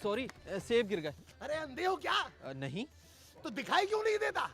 Sorry, सेब गिर गए। अरे अंधे हो क्या? नहीं। तो दिखाई क्यों नहीं देता?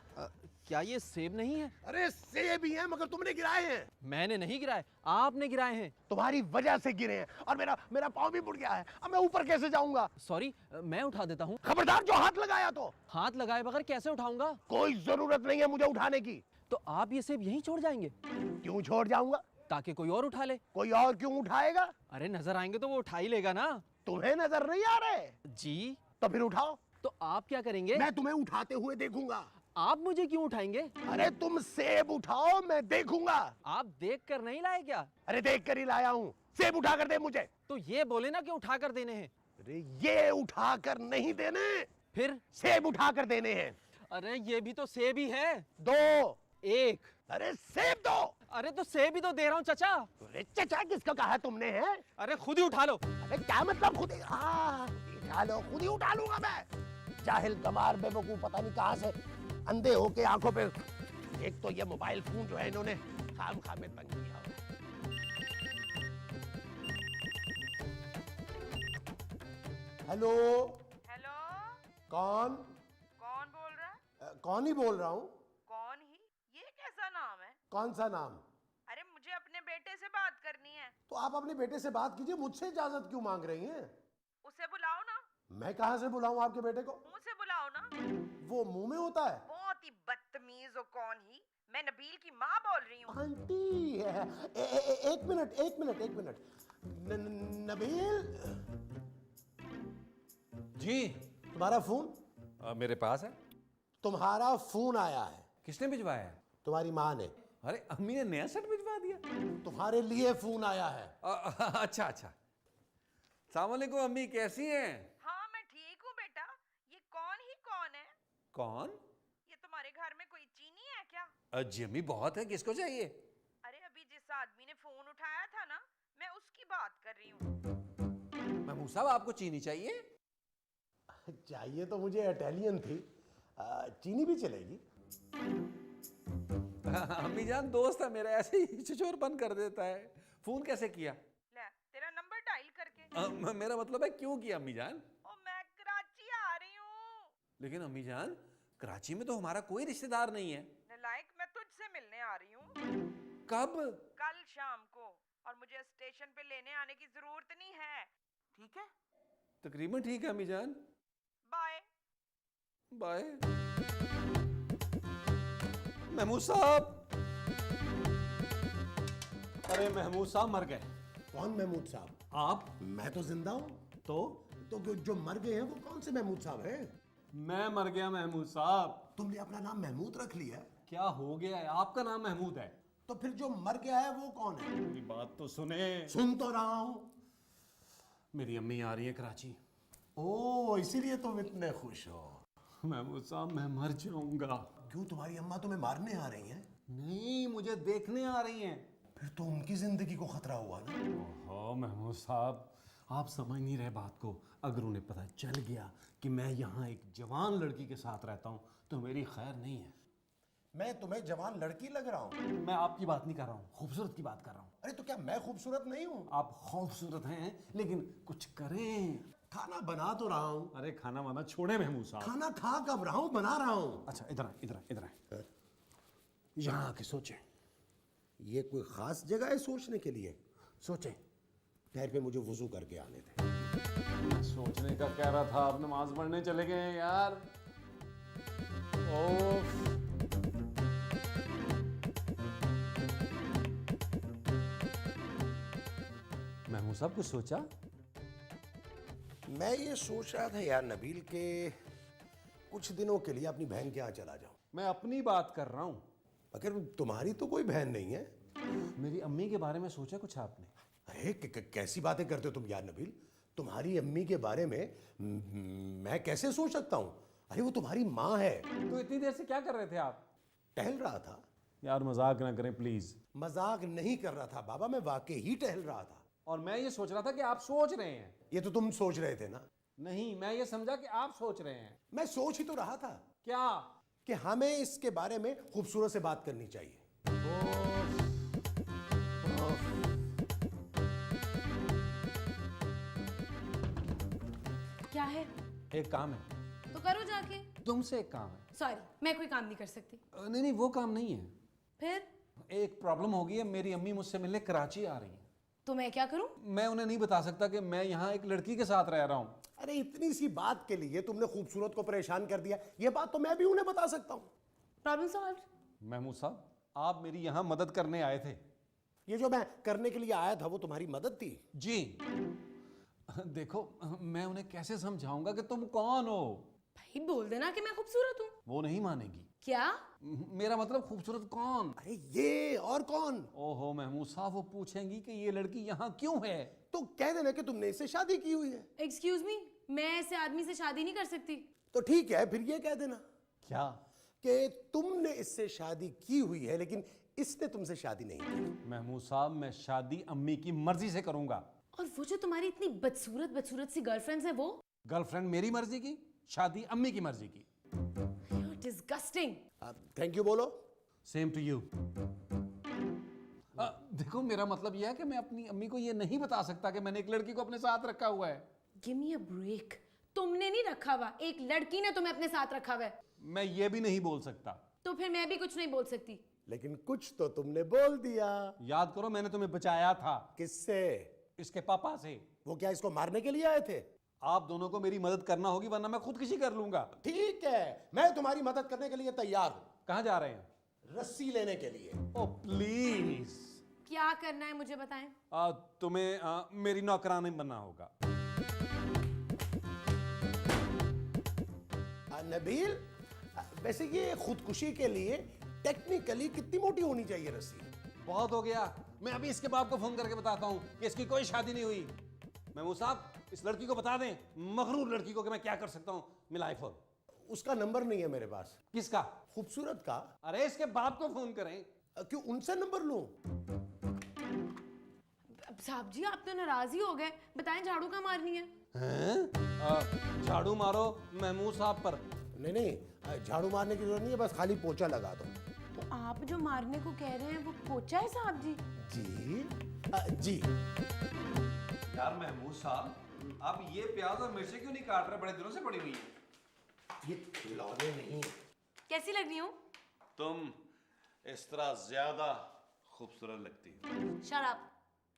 क्या ये सेब नहीं है? अरे सेब ही है, मगर तुमने गिराए हैं। मैंने नहीं गिराए, आपने गिराए हैं। तुम्हारी वजह से गिरे हैं और मेरा मेरा पाँव भी मुड़ गया है। अब मैं ऊपर कैसे जाऊंगा? सॉरी, मैं उठा देता हूँ। खबरदार, जो हाथ लगाया तो। हाथ लगाए बगैर कैसे उठाऊंगा? कोई जरूरत नहीं है मुझे उठाने की। तो आप ये सेब यहीं छोड़ जाएंगे? क्यों छोड़ जाऊंगा? ताकि कोई और उठा ले। कोई और क्यों उठाएगा? अरे नजर आएंगे तो वो उठा ही लेगा ना। तुम्हें नजर नहीं आ रहे? जी। तो फिर उठाओ। तो आप क्या करेंगे? मैं तुम्हें उठाते हुए देखूंगा। आप मुझे क्यों उठाएंगे? अरे तुम सेब उठाओ, मैं देखूंगा। आप देख कर नहीं लाए क्या? अरे देख कर ही लाया हूँ। सेब उठा कर दे मुझे। तो ये बोले ना कि उठा कर देने हैं। अरे ये उठा कर नहीं देने, फिर? सेब उठा कर देने हैं। अरे ये भी तो सेब ही है। दो। एक। अरे सेब दो। अरे तो सेब ही तो दे रहा हूँ चाचा। अरे चचा किसका कहा तुमने? है अरे खुद ही उठा लो। अरे क्या मतलब खुद ही? उठा लो, खुद ही उठा लूंगा मैं। जाहिल गमार बेवकूफ, पता नहीं कहां से अंधे होके आंखों पे। एक तो ये मोबाइल फोन जो है इन्होंने खाम खाम में तंग किया। हेलो। हेलो। कौन? कौन बोल रहा है? कौन ही बोल रहा हूँ। कौन ही? ये कैसा नाम है? कौन सा नाम? अरे मुझे अपने बेटे से बात करनी है। तो आप अपने बेटे से बात कीजिए, मुझसे इजाजत क्यों मांग रही हैं? उसे बुलाओ ना। मैं कहां से बुलाऊं आपके बेटे को? मुंह से बुलाओ ना। वो मुंह में होता है। बहुत ही बदतमीज हो। कौन ही? मैं नबील की माँ बोल रही हूँ। आंटी एक मिनट एक मिनट एक मिनट। नबील जी। तुम्हारा फोन? मेरे पास है। तुम्हारा फोन आया है। किसने भिजवाया है? तुम्हारी माँ ने। अरे अम्मी ने नया सेट भिजवा दिया। तुम्हारे लिए फोन आया है। अच्छा अच्छा। अस्सलाम वालेकुम अम्मी, कैसी हैं? हाँ मैं ठीक हूँ बेटा। ये कौन ही कौन है? कौन? ये तुम्हारे घर में कोई चीनी है क्या? जी अम्मी बहुत है, किसको चाहिए? अरे अभी जिस आदमी ने फोन उठाया था ना, मैं उसकी बात कर रही हूँ। महमूद साहब आपको चीनी चाहिए? चाहिए तो मुझे इटालियन थी। चीनी भी चलेगी। अम्मी जान दोस्त है मेरा, ऐसे ही छिछोर बंद कर देता है। फोन कैसे किया? ले तेरा नंबर डायल करके। मेरा मतलब है क्यों किया अम्मी जान? ओ मैं कराची आ रही हूँ। लेकिन अम्मी जान कराची में तो हमारा कोई रिश्तेदार नहीं है। नालायक, मैं तुझसे मिलने आ रही हूँ। कब? कल शाम को। और मुझे स्टेशन पे लेने आने की जरूरत नहीं है, ठीक है? तकरीबन ठीक है अम्मी जान। बाय। बाय। महमूद साहब। अरे महमूद साहब मर गए। कौन महमूद साहब? आप? मैं तो जिंदा हूँ। तो जो मर गए हैं वो कौन से महमूद साहब हैं? मैं मर गया महमूद साहब। तुमने अपना नाम महमूद रख लिया? क्या हो गया है? आपका नाम महमूद है। तो फिर जो मर गया है वो कौन है? मेरी बात तो सुने। सुन तो रहा हूँ। मेरी अम्मी आ रही है कराची। ओ इसीलिए तुम इतने खुश हो। महमूद साहब मैं मर जाऊंगा। क्यों, तुम्हारी अम्मा तुम्हें मारने आ रही हैं? नहीं, मुझे देखने आ रही हैं। फिर तो उनकी जिंदगी को खतरा हुआ ना। ओहो महमूद साहब, आप समझ नहीं रहे बात को। अगर उन्हें पता चल गया कि मैं यहाँ एक जवान लड़की के साथ रहता हूँ तो मेरी खैर नहीं है। मैं तुम्हें जवान लड़की लग रहा हूँ? मैं आपकी बात नहीं कर रहा हूँ, खूबसूरत की बात कर रहा हूँ। अरे तो क्या मैं खूबसूरत नहीं हूँ? आप खूबसूरत हैं लेकिन कुछ करें। खाना बना तो रहा हूँ। अरे खाना वाना छोड़े महमूद साहब। खाना खा कब रहा हूँ, बना रहा हूँ। अच्छा इधर आए, इधर आए, इधर आए। यहाँ आके सोचें। ये कोई खास जगह है सोचने के लिए? सोचें। ठहर पे मुझे वजू करके आने दे। मैं सोचने का कह रहा था, आप नमाज पढ़ने चले गए हैं यार। ओफ। महमूद साहब कुछ सोचा? मैं ये सोच रहा था यार नबील के कुछ दिनों के लिए अपनी बहन के यहाँ चला जाऊं। मैं अपनी बात कर रहा हूँ। मगर तुम्हारी तो कोई बहन नहीं है। मेरी अम्मी के बारे में सोचा कुछ आपने? अरे कैसी बातें करते हो तुम यार नबील। तुम्हारी अम्मी के बारे में मैं कैसे सोच सकता हूँ? अरे वो तुम्हारी माँ है। तो इतनी देर से क्या कर रहे थे आप? टहल रहा था। यार मजाक ना करें प्लीज। मजाक नहीं कर रहा था बाबा, मैं वाकई ही टहल रहा था। और मैं ये सोच रहा था कि आप सोच रहे हैं। ये तो तुम सोच रहे थे ना? नहीं, मैं ये समझा कि आप सोच रहे हैं। मैं सोच ही तो रहा था। क्या? कि हमें इसके बारे में खूबसूरत से बात करनी चाहिए। क्या क्या है? एक काम है, तो करो जाके। तुमसे एक काम है। सॉरी, मैं कोई काम नहीं कर सकती। नहीं नहीं, वो काम नहीं है। फिर एक प्रॉब्लम हो गई है, मेरी अम्मी मुझसे मिलने कराची आ रही है। तो मैं क्या करूं? मैं उन्हें नहीं बता सकता कि मैं यहाँ एक लड़की के साथ रह रहा हूँ। अरे इतनी सी बात के लिए तुमने खूबसूरत को परेशान कर दिया, ये बात तो मैं भी उन्हें बता सकता हूँ। Problem solve. महमूद साहब, आप मेरी यहाँ मदद करने आए थे। ये जो मैं करने के लिए आया था वो तुम्हारी मदद थी? जी। देखो, मैं उन्हें कैसे समझाऊंगा कि तुम कौन हो? भाई बोल देना कि मैं खूबसूरत हूँ। वो नहीं मानेगी। क्या? मेरा मतलब खूबसूरत कौन? अरे ये और कौन? ओहो महमूद साहब, वो पूछेंगी कि ये लड़की यहाँ क्यों है। तो कह देना कि तुमने इससे शादी की हुई है। एक्सक्यूज मी, मैं ऐसे आदमी से शादी नहीं कर सकती। तो ठीक है, फिर ये कह देना क्या? कि तुमने इससे शादी की हुई है लेकिन इसने तुमसे शादी नहीं की। महमूद साहब, मैं शादी अम्मी की मर्जी से करूंगा। और वो जो तुम्हारी इतनी बदसूरत सी गर्लफ्रेंड्स है वो? गर्लफ्रेंड मेरी मर्जी की, शादी अम्मी की मर्जी की। You're disgusting. थैंक यू बोलो। Same to you. देखो, मेरा मतलब यह है कि मैं अपनी अम्मी को ये नहीं बता सकता कि मैंने एक लड़की को अपने साथ रखा हुआ है। Give me a break. तुमने नहीं रखा हुआ, एक लड़की ने तुम्हें अपने साथ रखा हुआ है। मैं ये भी नहीं बोल सकता। तो फिर मैं भी कुछ नहीं बोल सकती। लेकिन कुछ तो तुमने बोल दिया। याद करो, मैंने तुम्हें बचाया था। किससे? इसके पापा से। वो क्या इसको मारने के लिए आए थे? आप दोनों को मेरी मदद करना होगी, वरना मैं खुदकुशी कर लूंगा। ठीक है, मैं तुम्हारी मदद करने के लिए तैयार हूँ। कहाँ जा रहे हैं? रस्सी लेने के लिए। ओ प्लीज। क्या करना है मुझे बताएं। तुम्हें मेरी नौकरानी बनना होगा। नबील, वैसे ये खुदकुशी के लिए टेक्निकली कितनी मोटी होनी चाहिए रस्सी? बहुत हो गया। मैं अभी इसके बाप को फोन करके बताता हूँ कि इसकी कोई शादी नहीं हुई। महमूद साहब, इस लड़की को बता दें, मगरूर लड़की को, कि मैं क्या कर सकता हूँ। मिलाए फोन। उसका नंबर नहीं है मेरे पास। किसका? खूबसूरत का। अरे इसके बाप को फोन करें। क्यों, उनसे नंबर लूं? अब साहब जी, आप तो नाराज ही हो गए। बताएं झाड़ू कहाँ मारनी है? झाड़ू मारो महमूद साहब पर। नहीं, झाड़ू मारने की जरूरत नहीं है, बस खाली पोछा लगा दो। तो आप जो मारने को कह रहे हैं वो पोछा है साहब जी? जी। यार महमूद साहब, आप ये प्याज और मिर्ची क्यों नहीं काट रहे? बड़े दिनों से पड़ी हुई है। ये खिलौने नहीं। कैसी लग रही हूँ? तुम इस तरह ज्यादा खूबसूरत लगती हो। शराब।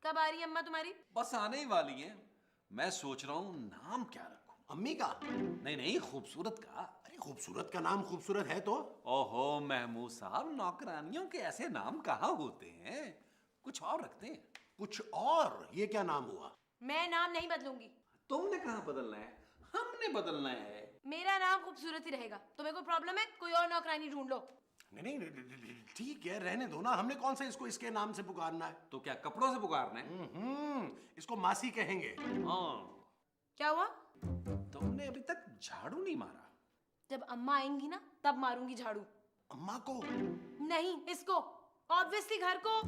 कब आ रही है अम्मा तुम्हारी? बस आने ही वाली हैं। मैं सोच रहा हूँ नाम क्या रखूं। अम्मी का? नहीं नहीं, खूबसूरत का। अरे खूबसूरत का नाम खूबसूरत है तो। ओहो महमूद साहब, नौकरानियों के ऐसे नाम कहाँ होते हैं, कुछ और रखते हैं। कुछ और? ये क्या नाम हुआ? मैं नाम नहीं बदलूंगी। तुमने कहाँ बदलना है, हमने बदलना है। मेरा नाम खूबसूरत ही रहेगा। तुम्हें कोई प्रॉब्लम है? कोई और नौकरानी ढूंढ लो। नहीं, ठीक है, रहने दो ना। हमने कौन सा इसको इसके नाम से पुकारना है? तो क्या कपड़ों से पुकारना है? इसको मासी कहेंगे। हाँ। क्या हुआ? तुमने अभी तक झाड़ू नहीं मारा। जब अम्मा आएंगी ना तब मारूंगी झाड़ू। अम्मा को? नहीं, इसको। ऑब्वियसली घर को।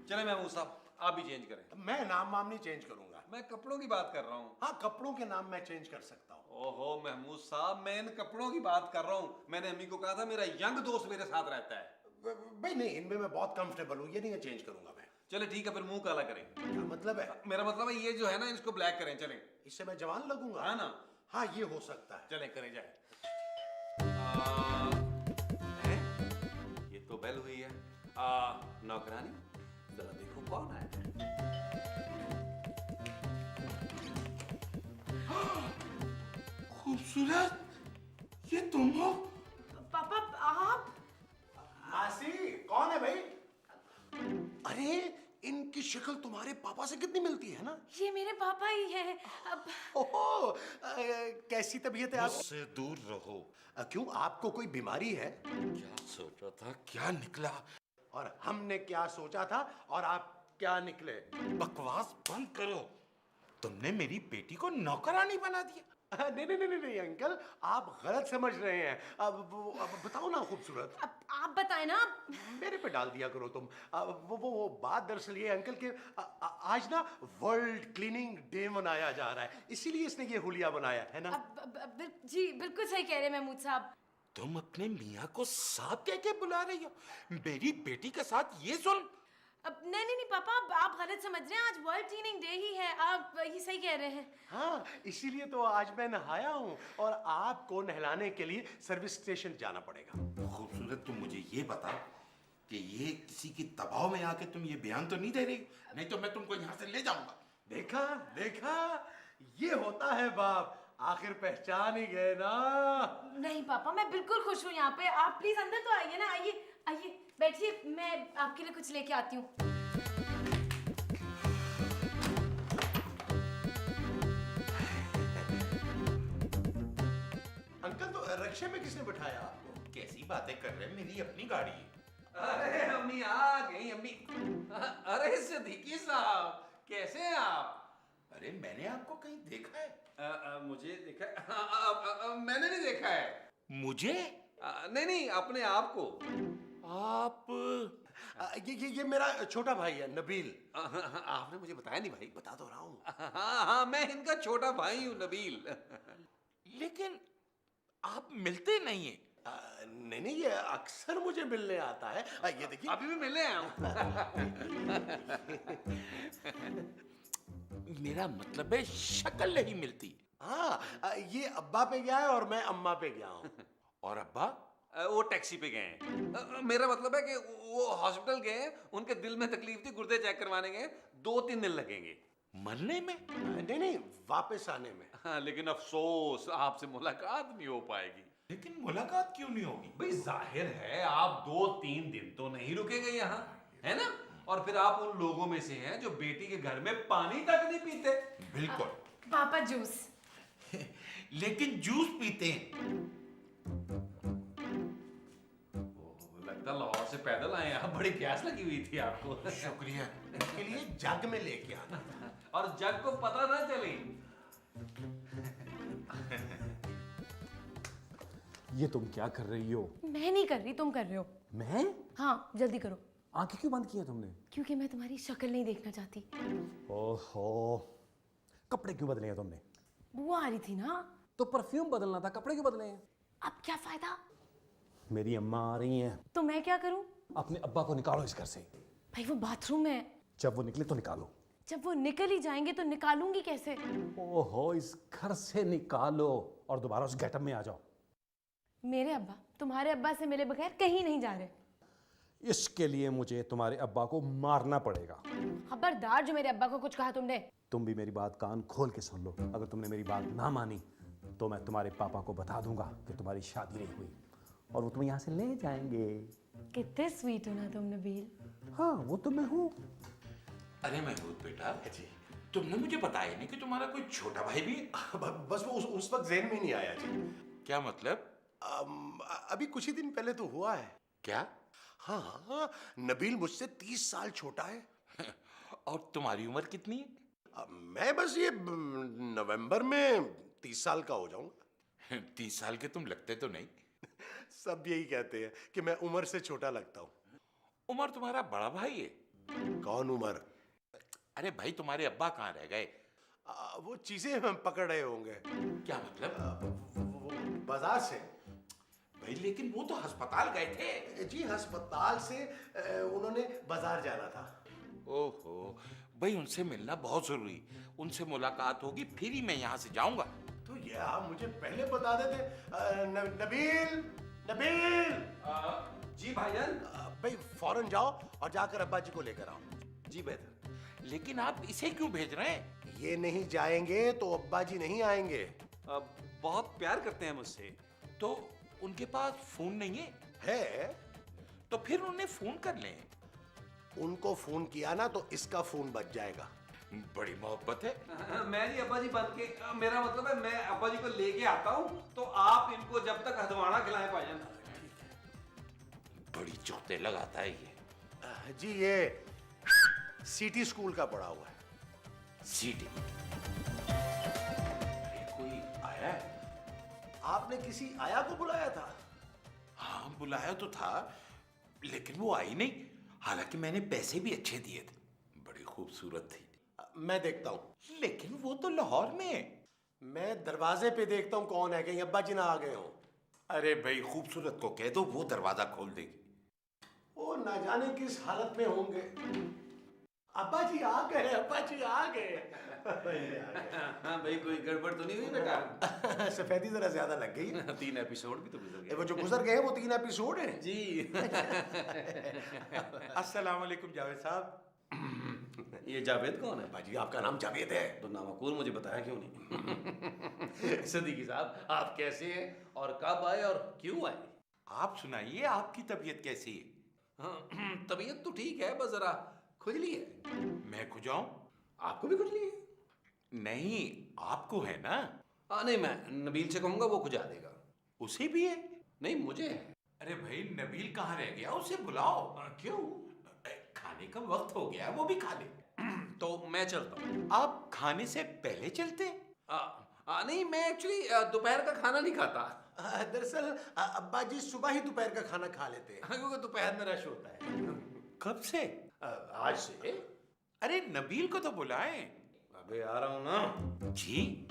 चले महमूद साहब, आप भी चेंज करें। मैं नाम वाम नहीं चेंज करूंगा। मैं कपड़ों की बात कर रहा हूँ। हाँ, कपड़ों के नाम मैं चेंज कर सकता हूँ। ओहो महमूद साहब, मैं इन कपड़ों की बात कर रहा हूँ। मैंने अम्मी को कहा था मेरा यंग दोस्त मेरे साथ रहता है। भाई नहीं, इनमें मैं बहुत कंफर्टेबल हूँ, ये नहीं चेंज करूंगा मैं। चले ठीक है, फिर मुंह काला करें। क्या मतलब है? मेरा मतलब है ये जो है ना, इसको ब्लैक करें। चलें। इससे मैं जवान लगूंगा? हाँ ना? हाँ, ये हो सकता है। चलें, करें जाए। ये तो बेल हुई है। नौकरानी, जरा देखो कौन आया है। खूबसूरत, ये तुम हो? पापा आप? मासी, कौन है भाई? अरे इनकी शक्ल तुम्हारे पापा से कितनी मिलती है ना? ये मेरे पापा ही है। अब ओहो, कैसी तबीयत है आप? मुझसे दूर रहो। क्यों, आपको कोई बीमारी है? क्या सोचा था, क्या निकला? और हमने क्या सोचा था और आप क्या निकले? बकवास बंद करो। तुमने मेरी बेटी को नौकरानी बना दिया। नहीं अंकल, आप गलत समझ रहे हैं। अब बताओ ना खूबसूरत। अब आप बताएं ना। मेरे पे डाल दिया करो तुम। वो बात दरअसल ये अंकल के आज ना वर्ल्ड क्लीनिंग डे मनाया जा रहा है, इसीलिए इसने ये हुलिया बनाया है ना। जी बिल्कुल सही कह रहे हैं महमूद साहब। तुम अपने मियाँ को सांप कह के बुला रही हो? मेरी बेटी के साथ ये जुल्म। अब नहीं पापा, आप गलत समझ रहे हैं। आज वर्ल्ड क्लीनिंग डे ही है, आप ये सही कह रहे हैं। हाँ, इसीलिए तो आज मैं नहाया हूँ और आपको नहलाने के लिए सर्विस स्टेशन जाना पड़ेगा। खूबसूरत, तुम मुझे ये बता कि ये किसी की दबाव में आके तुम ये बयान तो नहीं दे रही? नहीं तो मैं तुमको यहाँ से ले जाऊंगा। देखा देखा, ये होता है बाप, आखिर पहचान ही गए ना। नहीं पापा, मैं बिल्कुल खुश हूँ यहाँ पे। आप प्लीज अंदर तो आइए ना, आइए आइए बैठिए, मैं आपके लिए कुछ लेके आती हूँ। अंकल, तो रिक्शे में किसने बिठाया आपको? कैसी बातें कर रहे हैं, मेरी अपनी गाड़ी है। अरे अम्मी आ गई अम्मी। अरे सिद्दीकी साहब, कैसे हैं आप? अरे मैंने आपको कहीं देखा है? मुझे देखा मैंने नहीं देखा है। मुझे? नहीं, अपने आप को। आप ये मेरा छोटा भाई है, नबील। आपने मुझे बताया नहीं भाई। बता तो रहा हूँ। हाँ, मैं इनका छोटा भाई हूँ, नबील। लेकिन आप मिलते नहीं है। नहीं, ये अक्सर मुझे मिलने आता है। ये देखिए, अभी भी मिले हैं हम। मेरा मतलब है शक्ल नहीं मिलती। हाँ, ये अब्बा पे गया है और मैं अम्मा पे गया हूँ। और अब्बा? वो टैक्सी पे गए हैं। मेरा मतलब है कि वो हॉस्पिटल गए हैं, उनके दिल में तकलीफ थी, गुर्दे चेक करवाने गए, 2-3 दिन लगेंगे। मरने में? नहीं, वापस आने में। हाँ, लेकिन अफसोस आपसे मुलाकात नहीं हो पाएगी। लेकिन मुलाकात क्यों नहीं होगी? भाई जाहिर है आप 2-3 दिन तो नहीं रुकेंगे यहाँ, है ना? और फिर आप उन लोगों में से हैं जो बेटी के घर में पानी तक नहीं पीते। बिल्कुल। पापा जूस। लेकिन जूस पीते हैं। लगता लाहौर से पैदल आए हैं, बड़ी प्यास लगी हुई थी आपको। शुक्रिया। इसके लिए जग में लेके आना। और जग को पता ना चले। ये तुम क्या कर रही हो? मैं नहीं कर रही, तुम कर रहे हो। मैं? हाँ, जल्दी करो। आंखें क्यों बंद की है तुमने? क्योंकि मैं तुम्हारी शक्ल नहीं देखना चाहती। ओहो, कपड़े क्यों बदले हैं तुमने? बुआ आ रही थी ना। तो परफ्यूम बदलना था, कपड़े क्यों बदले हैं? अब क्या फायदा? मेरी अम्मा आ रही हैं। तो मैं क्या करूं? अपने अब्बा को निकालो इस घर से। भाई वो बाथरूम में है। जब वो निकले तो निकालो। जब वो निकल ही जाएंगे तो निकालूंगी कैसे? ओहो, इस घर से निकालो और दोबारा उस गेटअप में आ जाओ। मेरे अब्बा तुम्हारे अब्बा से मिले बगैर कहीं नहीं जा रहे। इसके लिए मुझे तुम्हारे अब्बा को मारना पड़ेगा। खबरदार, जो मेरे अब्बा को कुछ कहा तुमने। तुम भी मेरी बात कान खोल के सुन लो। अगर तुमने मेरी बात ना मानी तो मैं तुम्हारे पापा को बता दूंगा कि तुम्हारी शादी नहीं हुई और वो तुम्हें यहाँ से ले जाएंगे। कितने स्वीट हो ना तुम, नबील। हाँ, वो तो मैं हूँ। अरे महमूद बेटा जी, तुमने मुझे बताया नहीं कि तुम्हारा कोई छोटा भाई भी? बस वो उस वक्त ज़हन में नहीं आया जी। क्या मतलब? अभी कुछ ही दिन पहले तो हुआ है। क्या? हाँ, नबील मुझसे 30 साल छोटा है। और तुम्हारी उम्र कितनी है? मैं बस ये नवंबर में 30 साल का हो जाऊंगा। 30 साल के तुम लगते तो नहीं। सब यही कहते हैं कि मैं उम्र से छोटा लगता हूँ। उमर तुम्हारा बड़ा भाई है? कौन उमर? अरे भाई, तुम्हारे अब्बा कहाँ रह गए? वो चीजें हम पकड़ रहे होंगे। क्या मतलब? बाजार से। भाई लेकिन वो तो अस्पताल गए थे। जी, अस्पताल से उन्होंने बाजार जाना था। ओहो भाई, उनसे मिलना बहुत जरूरी। उनसे मुलाकात होगी फिर ही मैं यहाँ से जाऊंगा। तो ये आप मुझे पहले बता देते। नबील, नबील। जी भाईजान। भाई फौरन जाओ और जाकर अब्बा जी को लेकर आओ। जी बेहतर। लेकिन आप इसे क्यों भेज रहे हैं? ये नहीं जाएंगे तो अब्बा जी नहीं आएंगे। बहुत प्यार करते हैं मुझसे। तो उनके पास फोन नहीं है? है? तो फिर उन्हें फोन कर लें। उनको फोन किया ना तो इसका फोन बच जाएगा। बड़ी मोहब्बत है। मैं नहीं अब्बा जी बन के, मेरा मतलब है मैं अब्बा जी को लेके आता हूँ, तो आप इनको जब तक हथवाड़ा खिलाएं भाईजान। बड़ी चौथे लगाता है ये। जी, ये सिटी स्कूल का पढ़ा हुआ है। सीटी? कोई आया है? आपने किसी आया को बुलाया था? हाँ, बुलाया तो था, लेकिन वो आई नहीं। हालांकि मैंने पैसे भी अच्छे दिए थे। बड़ी खूबसूरत थी। मैं देखता हूँ। लेकिन वो तो लाहौर में है। मैं दरवाजे पे देखता हूँ कौन है, कहीं अब्बा जी ना आ गए हो। अरे भाई, खूबसूरत को कह दो, वो दरवाजा खोल देगी। ओ ना जाने किस हालत में होंगे। अब्बा जी आ गए, अब्बा जी आ गए। हाँ भाई, कोई गड़बड़ तो नहीं हुई बेटा? सफेदी जरा ज्यादा लग गई। 3 एपिसोड भी तो गुजर वो जो गुजर गए वो 3 एपिसोड हैं। जी। अस्सलाम वालेकुम जावेद साहब। ये जावेद कौन है? बाजी आपका नाम जावेद है। तो नामकूल मुझे बताया क्यों नहीं? सदीकी साहब, आप कैसे हैं और कब आए और क्यों आए? आप सुनाइए, आपकी तबीयत कैसी है? हाँ, तबीयत तो ठीक है, बस जरा खुजली है। मैं खुजाऊं? आपको भी खुजली है? नहीं, आपको है ना? नहीं, मैं नबील से कहूंगा, वो खुजा देगा। उसे भी है? नहीं, मुझे है। अरे भाई, नबील कहाँ रह गया? उसे बुलाओ। क्यों? खाने का वक्त हो गया, वो भी खा ले। तो मैं चलता हूँ। आप खाने से पहले चलते? नहीं, मैं एक्चुअली दोपहर का खाना नहीं खाता। दरअसल अब्बा जी सुबह ही दोपहर का खाना खा लेते हैं। क्योंकि दोपहर में रश होता है। कब से? आज से। अरे नबील को तो बुलाएं। अबे आ रहा हूँ ना। जी?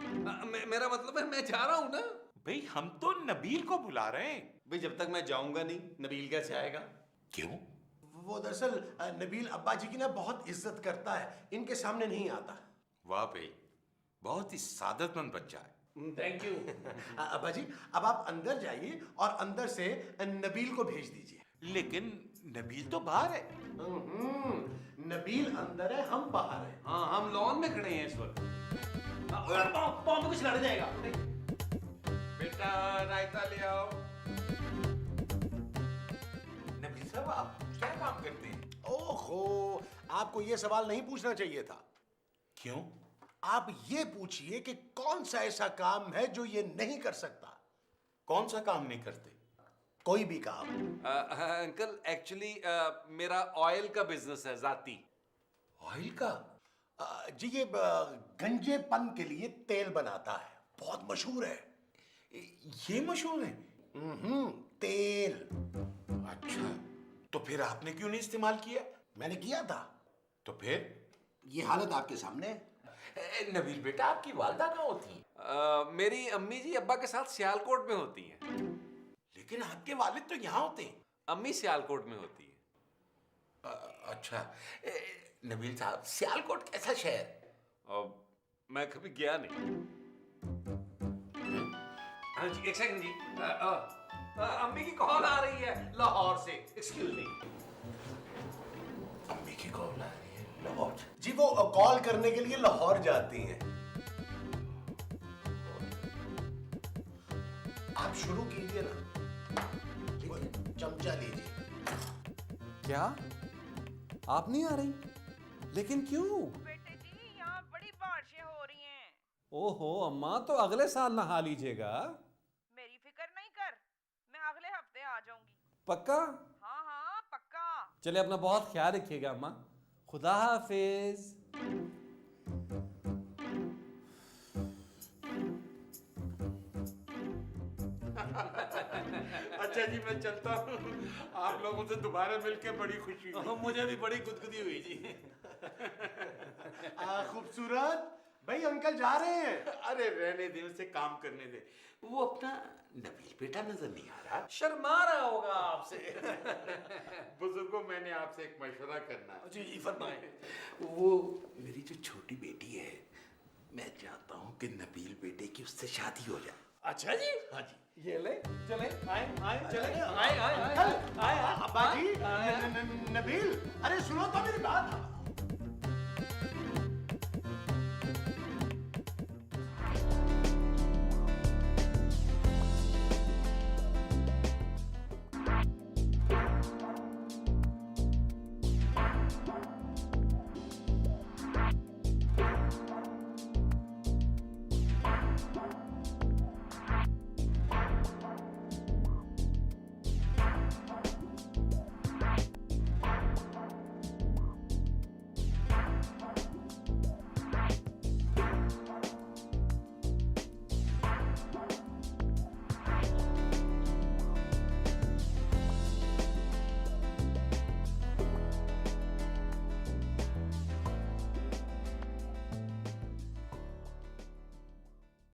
मेरा मतलब है मैं जा रहा हूँ ना। भाई हम तो नबील को बुला रहे हैं। भाई जब तक मैं जाऊंगा नहीं, नबील कैसे आएगा? क्यों? वो दरअसल नबील अब्बा जी की ना बहुत इज्जत करता है, इनके सामने नहीं आता। वाह भाई, बहुत ही सादतमंद बच्चा है। Thank you. अब्बा जी अब आप अंदर जाइए और अंदर से नबील को भेज दीजिए। लेकिन नबील तो बाहर है। नबील अंदर है, हम बाहर हैं। हाँ, हम लॉन में खड़े हैं इस वक्त। पाँव में कुछ लड़ जाएगा। बेटा रायता ले आओ। नबील साहब, आप क्या काम करते हैं? ओहो, आपको ये सवाल नहीं पूछना चाहिए था। क्यों? आप ये पूछिए कि कौन सा ऐसा काम है जो ये नहीं कर सकता। कौन सा काम नहीं करते? कोई भी काम। अंकल एक्चुअली मेरा ऑयल का बिजनेस है, जाती। ऑयल का? जी ये गंजेपन के लिए तेल बनाता है, बहुत मशहूर है। ये मशहूर है? तेल। अच्छा, तो फिर आपने क्यों नहीं इस्तेमाल किया? मैंने किया था। तो फिर? ये हालत आपके सामने है। नबील बेटा, आपकी वालदा कहाँ होती है? मेरी अम्मी जी अब्बा के साथ सियालकोट में होती हैं। लेकिन आपके वालिद तो यहाँ होते हैं। अम्मी सियालकोट में होती है। अच्छा, नबील साहब, सियालकोट कैसा शहर? मैं कभी गया नहीं। हाँ जी, एक सेकंड जी। अम्मी की कॉल आ रही है लाहौर से। Excuse me. अम्मी की कॉल आ रही है लाहौर? जी वो कॉल करने के लिए लाहौर जाती हैं। आप शुरू कीजिए ना। चमचा लीजिए। क्या? आप नहीं आ रही? लेकिन क्यों? बेटे जी, यहाँ बड़ी बारिशें हो रही हैं। ओहो अम्मा, तो अगले साल नहा लीजिएगा। मेरी फिक्र नहीं कर, मैं अगले हफ्ते आ जाऊंगी। पक्का? हाँ हाँ पक्का। चले, अपना बहुत ख्याल रखिएगा अम्मा। खुदा हाफिज। अच्छा जी, मैं चलता हूँ। आप लोगों से दोबारा मिलकर बड़ी खुशी हुई। मुझे भी बड़ी गुदगुदी हुई जी। खूबसूरत भाई, अंकल जा रहे हैं। अरे रहने दे, उसे काम करने दे। वो अपना नबील बेटा नजर नहीं आ रहा? शर्मा रहा होगा आपसे। बुजुर्गों, मैंने आपसे एक मशवरा करना है। जी फरमाएं। वो मेरी जो छोटी बेटी है, मैं चाहता हूँ कि नबील बेटे की उससे शादी हो जाए। अच्छा जी। हाँ जी। ये ले, चले, आए, चले, आए। अब्बा जी, नबील, अरे सुनो तो मेरी बात।